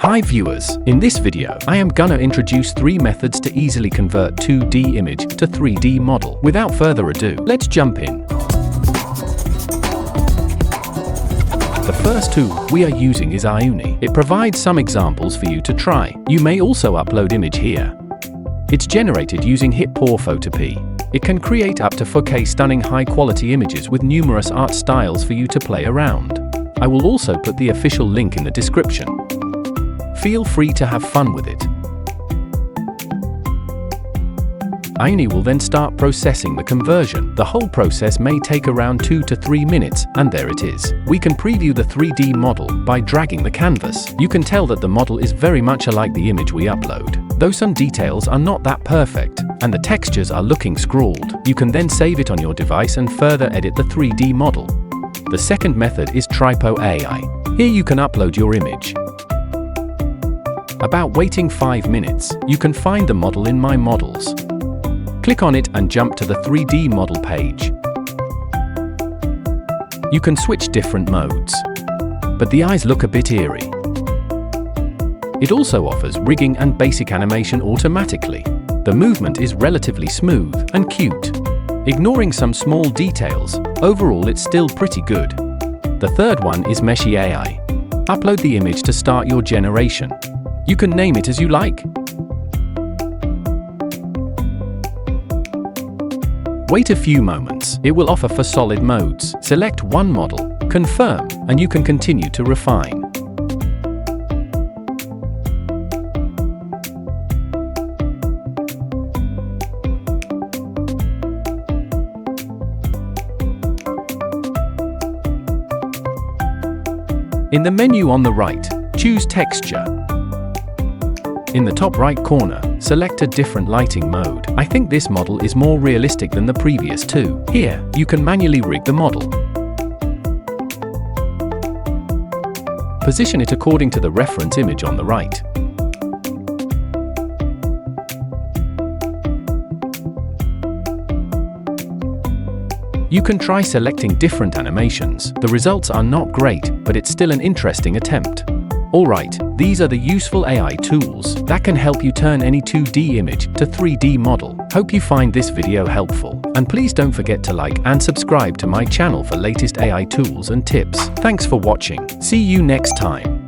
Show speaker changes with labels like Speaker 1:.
Speaker 1: Hi viewers, in this video, I am gonna introduce 3 methods to easily convert 2D image to 3D model. Without further ado, let's jump in. The first tool we are using is Aiuni. It provides some examples for you to try. You may also upload image here. It's generated using HitPaw FotorPea. It can create up to 4K stunning high-quality images with numerous art styles for you to play around. I will also put the official link in the description. Feel free to have fun with it. Aiuni will then start processing the conversion. The whole process may take around 2 to 3 minutes, and there it is. We can preview the 3D model by dragging the canvas. You can tell that the model is very much alike the image we upload, though some details are not that perfect, and the textures are looking scrawled. You can then save it on your device and further edit the 3D model. The second method is Tripo AI. Here you can upload your image. About waiting 5 minutes, you can find the model in My Models. Click on it and jump to the 3D model page. You can switch different modes, but the eyes look a bit eerie. It also offers rigging and basic animation automatically. The movement is relatively smooth and cute. Ignoring some small details, overall it's still pretty good. The third one is Meshy AI. Upload the image to start your generation. You can name it as you like. Wait a few moments. It will offer for solid modes. Select one model, confirm, and you can continue to refine. In the menu on the right, choose Texture. In the top right corner, select a different lighting mode. I think this model is more realistic than the previous two. Here, you can manually rig the model. Position it according to the reference image on the right. You can try selecting different animations. The results are not great, but it's still an interesting attempt. Alright, these are the useful AI tools that can help you turn any 2D image to 3D model. Hope you find this video helpful, and please don't forget to like and subscribe to my channel for latest AI tools and tips. Thanks for watching. See you next time.